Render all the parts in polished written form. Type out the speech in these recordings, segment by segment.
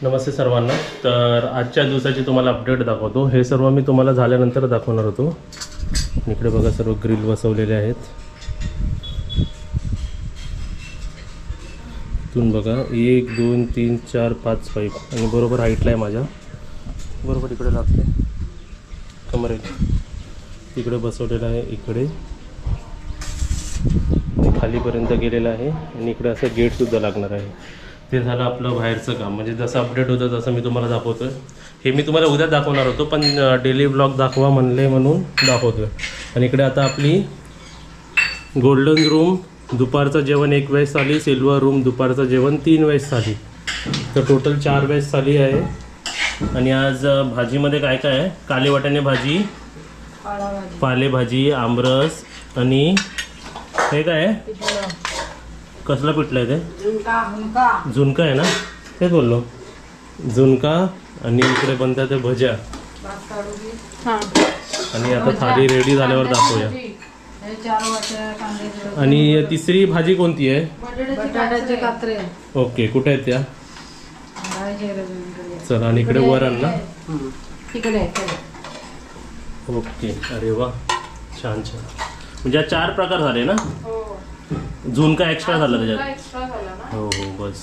नमस्ते सर्वांना. तर आजच्या दिवसाची तुम्हाला अपडेट दाखवतो. हे सर्व मी तुम्हाला झाल्यानंतर दाखवणार होतो. इकडे बघा सर्व ग्रिल बसवलेले आहेत. इथून बघा 1 2 3 4 5 पाईप आणि बरोबर हाईटला आहे माझ्या. बरोबर इकडे लागते कमरेला. तिकडे बसवलेलं आहे इकडे आणि खालीपर्यंत गेलेलं आहे आणि इकडे असं गेटसुद्धा लागणार आहे. ते झालं आपलं बाहेरचं काम. म्हणजे जसं अपडेट होतं तसं मी तुम्हाला दाखवतो आहे. हे मी तुम्हाला उद्या दाखवणार होतो पण डेली ब्लॉग दाखवा म्हणले म्हणून दाखवतो आहे. आणि इकडे आता आपली गोल्डन रूम दुपारचं जेवण 1 वेळेस थाली, सिल्वर रूम दुपारचं जेवण 3 वेळेस थाली, तर टोटल 4 वेळेस थाली आहे. आणि आज भाजीमध्ये काय काय आहे? काले वाटाणे भाजी, पालेभाजी, आमरस आणि हे काय आहे? कसलं पिठलं आहे ते? झुणका आहे ना, तेच बोललो झुणका. आणि इकडे बनतात ते भज्या. आणि आता थाली रेडी झाल्यावर दाखवूया. आणि तिसरी भाजी कोणती आहे? बटाट्याचे कात्रे. ओके, कुठे आहेत त्या? चला. आणि इकडे वरण ना. ओके, अरे वा, छान छान. म्हणजे 4 प्रकार झाले ना. झुणका एक्स्ट्रा झाला त्याच्यात. हो हो, बस.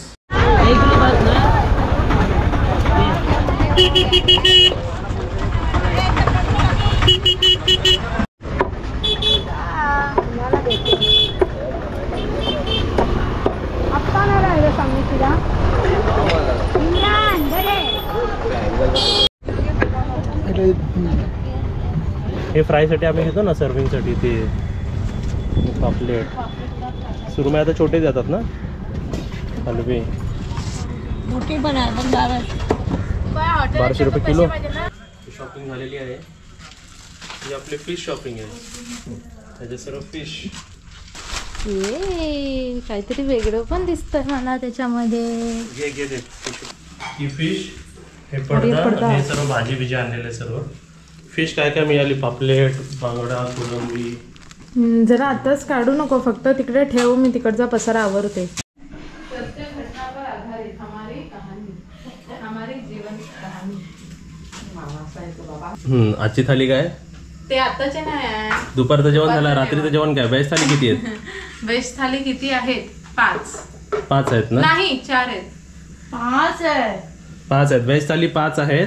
हे फ्रायसाठी आम्ही घेतो ना, सर्विंगसाठी. ते पापलेट सुरमई आता छोटे जातात ना, हलवे मोठी पण आहे पण 1200 रुपये किलो. शॉपिंग झालेली आहे. ही आपली फिश शॉपिंग आहे. त्याचे सर्व फिश. ये काहीतरी वेगळं पण दिसतंय मला त्याच्यामध्ये. घे ही फिश, हे पडदा, हे सर्व भाजी बिजी आणलेले सर्व फिश. काय काय मिळाली? पापलेट, बांगडा, कोलंबी. जरा आताच काढू नको, फक्त तिकडे ठेव, मी तिकडचा पसारा आवरते. आजची थाली काय? ते आताचे नाही. दुपारचं जेवण झालं. रात्रीचं जेवण काय? व्हेज थाली किती आहेत? व्हेज थाली किती आहेत? 5 आहेत ना? नाही, 4 आहेत. 5 आहे. 5 आहेत. व्हेज थाली 5 आहेत.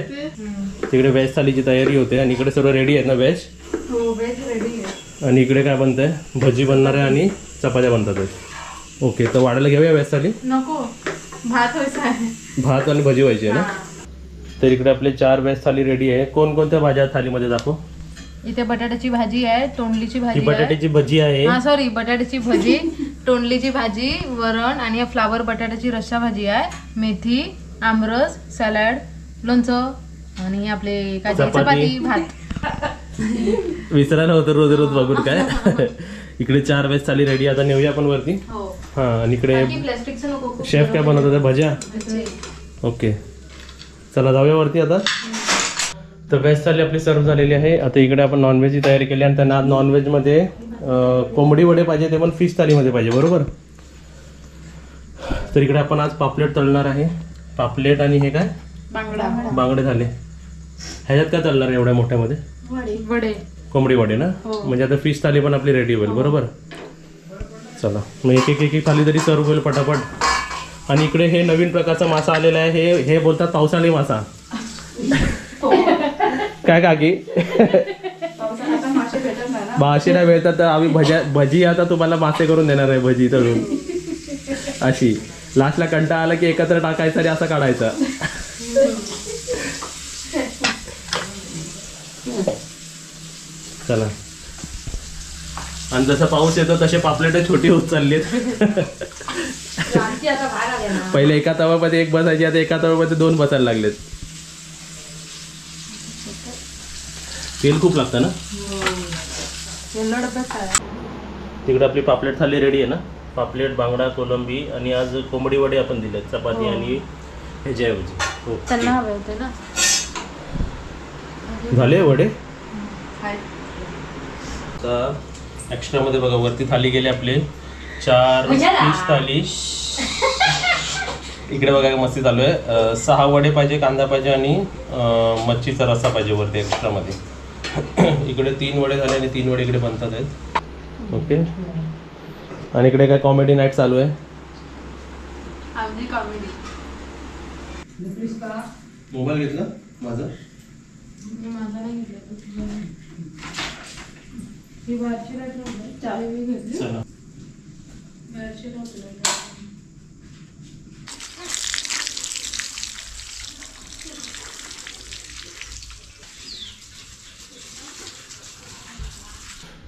तिकडे व्हेज थालीची तयारी होते आणि इकडे सर्व रेडी आहेत ना व्हेज. हो, व्हेज रेडी आहे. आणि इकडे काय बनतंय? भजी बनणार आहे आणि चपात्या बनतात आहेत. ओके, तर वाढायला घेऊया व्हेज थाली. नको, भात व्हायचा आहे. भात आणि भजी व्हायची आहे ना. तर इकडे आपले 4 व्हेज थाली रेडी आहे. कोणकोणत्या भाज्या थालीमध्ये दाखव. इथे बटाट्याची भाजी आहे, तोंडलीची भाजी, बटाट्याची भजी आहे. सॉरी, बटाट्याची भजी, तोंडलीची भाजी, वरण आणि फ्लावर बटाट्याची रस्सा भाजी आहे, मेथी, आमरस, सॅलड, लोणचं आणि आपले काय चपाती, भात. विसरायला होतं रोज रोज बघून काय. इकडे 4 वेळेस थाली रेडी. आता नेऊया आपण वरती. हा. आणि इकडे शेफ काय बनवतात? भज्या. ओके, चला जाऊया वरती आता. तर व्हेज थाली आपली सर्व झालेली आहे. आता इकडे आपण नॉनव्हेजची तयारी केली आणि त्यांना नॉनव्हेजमध्ये कोंबडी वडे पाहिजे, ते पण फिश थालीमध्ये पाहिजे, बरोबर. तर इकडे आपण आज पापलेट तळणार आहे. पापलेट आणि हे काय? बांगडे झाले. ह्याच्यात काय तळणार आहे एवढ्या मोठ्यामध्ये? वडे, कोंबडी वडे ना. म्हणजे आता फिश थाली पण आपली रेडी होईल, बरोबर. चला, मग एक थाली तरी सर्व होईल पटापट. आणि इकडे हे नवीन प्रकारचा मासा आलेला आहे. हे बोलतात पावसाळी मासा. काय काकी? मासे नाही मिळतात तर आम्ही भजी आता तुम्हाला मासे करून देणार आहे. भजी तळून अशी लास्टला कंटाळा आला की एकत्र टाकायचं आणि असं काढायचं. चला. आणि जसं पाऊस येतो तसे पापलेट छोटी होत चालली आहेत. पहिले एका तव्यामध्ये 1 बसायची, आता एका तव्यामध्ये 2 बसायला लागलेत. तेल खूप लागतं ना. तिकडे आपली पापलेट थाली रेडी आहे ना. पापलेट, बांगडा, कोलंबी आणि आज कोंबडी वडे आपण दिलेत, चपाती आणि ह्याच्या ऐवजी. त्यांना हवे होते ना. झाले वडे. एक्स्ट्रा मध्ये बघा वरती थाली गेले आपले 4 फिश थाली, इकडे बघा मस्ती चालू आहे. 6 वडे पाहिजे, कांदा पाहिजे आणि मच्छीचा रस्सा पाहिजे वरती एक्स्ट्रामध्ये. इकडे 3 वडे झाले आणि 3 वडे इकडे बनतात आहेत. ओके. आणि इकडे काय कॉमेडी नाईट चालू आहे. मोबाईल घेतला माझा. चला.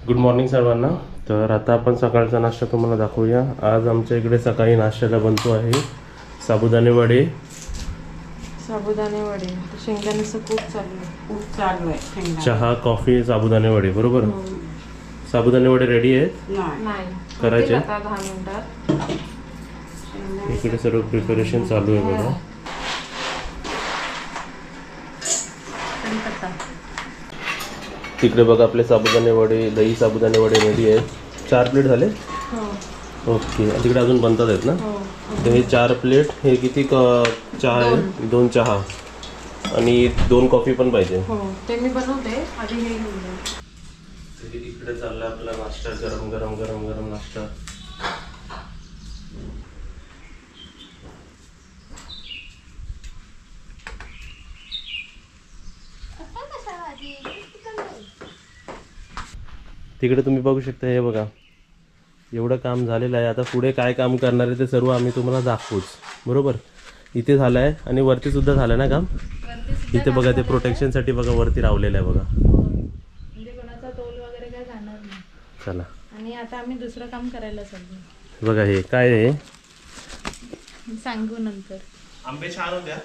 गुड मॉर्निंग सर्वांना. तर आता आपण सकाळचा नाश्ता तुम्हाला दाखवूया. आज आमच्या इकडे सकाळी नाश्त्याला बनतो आहे साबुदाणे वडे. साबुदाणे वडे शेंगदाण्याचं खूप चालू आहे. चहा, कॉफी, साबुदाणे वडे. बरोबर. साबुदाणे वडे रेडी आहेत. नाही करायचे आता 10 मिनिटात. इकडे सर्व प्रिपरेशन चालू आहे बघा. तिकडे बघा आपले साबुदाणे वडे, दही साबुदाणे वडे रेडी आहेत. 4 प्लेट झाले. ओके. तिकडे अजून बनतात आहेत ना. तर हे 4 प्लेट. हे किती चहा आहे? 2 चहा आणि 2 कॉफी पण पाहिजे. ते मी बनवते आधी. हे घेऊन जा. इकडे चाललाय आपला नाश्ता. गरम गरम गरम गरम नाश्ता. तिकडे तुम्ही बघू शकता. हे बघा एवढं काम झालेलं आहे. आता पुढे काय काम करणार आहे ते सर्व आम्ही तुम्हाला दाखवूच. बरोबर. इथे झालं आहे आणि वरती सुद्धा झालं ना काम. इथे बघा ते प्रोटेक्शनसाठी बघा वरती रावलेलं आहे बघा. म्हणजे कोणाचा तोल वगैरे काय जाणार नाही. चला. आणि आता आम्ही दुसरं काम करायला चाललो. बघा हे काय आहे. सांगू नंतर. आंबे छान होत्या.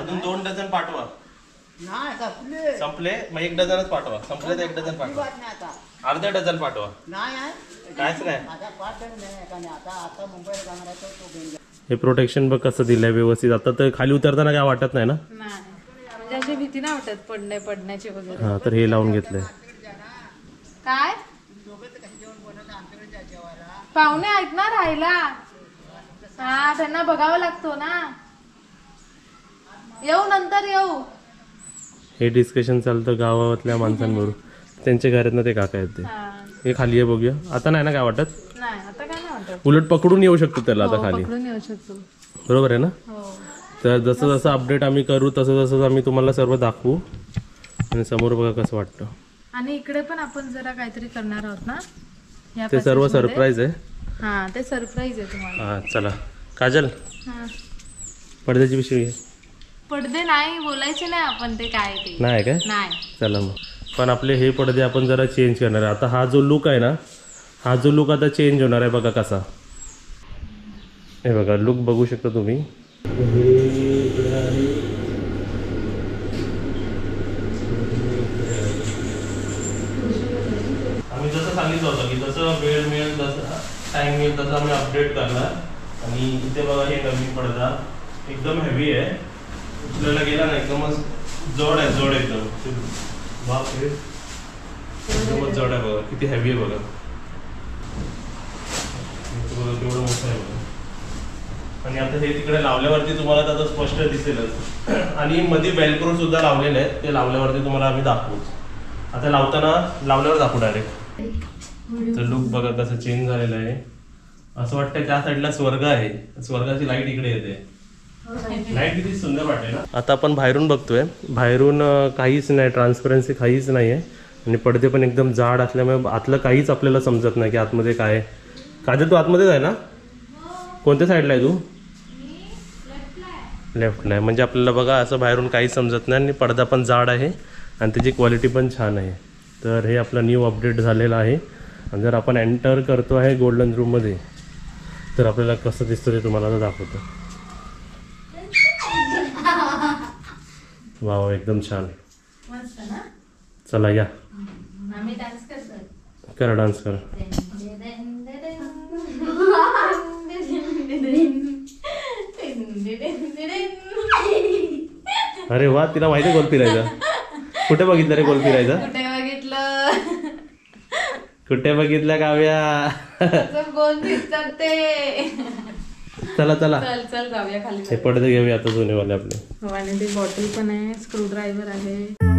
अजून 2 डझन पाठवा. संपले मग 1 डझनच पाठवा. संपले तर 1 डझन पाठवा. अर्धा डझन पाठवा. कायच नाही. हे प्रोटेक्शन बघ कसं दिलंय व्यवस्थित. आता तर खाली उतरताना काय वाटत नाही ना. म्हणजे अशी भीती नाही वाटत पडण्याची वगैरे. हा तर हे लावून घेतलंय. काय पाहुणे आहेत ना राहायला. हा त्यांना बघावं लागतो ना. येऊ नंतर येऊ. हे डिस्कशन चालतं गावातल्या माणसांबरोबर. त्यांच्या घरात ना ते काका आहेत ते. हे खाली आहे बघूया. आता नाही ना काय वाटत. नाही आता काय नाही वाटत. उलट पकडून येऊ शकतो त्याला आता खाली. पकडून येऊ शकतो. बरोबर आहे ना. हो. तर जसं जसं अपडेट आम्ही करू तसं तसं आम्ही तुम्हाला सर्व दाखवू. आणि समोर बघा कसं वाटतं. आणि इकडे पण आपण जरा काहीतरी करणार आहोत ना. या ते सर्व passage मध्ये. सरप्राईज आहे. हा ते सरप्राईज आहे तुम्हाला. हा चला. काजल हा. पडद्याची पिशवी आहे. पडदे नाही बोलायचे नाही आपण. ते काय ते नाही काय. नाही. चला मग. पण आपले हे पडदे आपण जरा चेंज करणार आहे. आता हा जो लुक आहे ना, हा जो लुक आता चेंज होणार आहे बघा कसा. हे बघा लुक बघू शकता तुम्ही. आम्ही जसं सांगितलं होतं की जसं वेळ मिळेल जसं टाइम मिळेल तसं आम्ही अपडेट करणार. आणि इथे बघा हे नवीन पडदा एकदम हेवी आहे. उचलायला गेला ना एकदमच जड आहे. जड एकदम. बापरे एकदमच जड आहे बघा. किती हेवी आहे बघा. बघा केवढं मोठं आहे बघा. आणि आता हे तिकडे लावल्यावरती तुम्हाला त्याचं स्पष्ट दिसेलच. आणि मध्ये वेलक्रो सुद्धा लावलेले आहेत. ते लावल्यावरती तुम्हाला आम्ही दाखवूच. आता लावल्यावर दाखवू डायरेक्ट. तर लुक बघा कसं चेंज झालेलं आहे. असं वाटतं त्या साईडला स्वर्ग आहे. स्वर्गाची लाईट इकडे येते. लाईट किती सुंदर वाटते ना. आता आपण बाहेरून बघतोय. बाहेरून काहीच नाही. ट्रान्सपरन्सी काहीच नाही आहे. आणि पडदे पण एकदम जाड असल्यामुळे आतलं काहीच आपल्याला समजत नाही की आतमध्ये काय आहे. काजल तू आतमध्येच आहे ना. कोणत्या साईडला आहे तू. लेफ्टला आहे. म्हणजे आपल्याला बघा असं बाहेरून काहीच समजत नाही. आणि पडदा पण जाड आहे आणि त्याची क्वालिटी पण छान आहे. तर हे आपलं न्यू अपडेट झालेलं आहे. आणि जर आपण एंटर करतो आहे गोल्डन रूममध्ये तर आपल्याला कसं दिसतं ते तुम्हाला दाखवतो. वाव एकदम छान. चला या. आम्ही डान्स करतो. करा डान्स करा. अरे वा तिला माहिती आहे गोल फिरायचा. कुठे बघितलं रे गोल फिरायचा. कुठे बघितलं. कुठे बघितलं काव्या. गोल फिरतात ते. चला चला चल चल जाऊया खाली हे पडदे घेऊया आता जुनेवाले आपले. हो आणि ती बॉटल पण आहे, स्क्रू ड्रायव्हर आहे.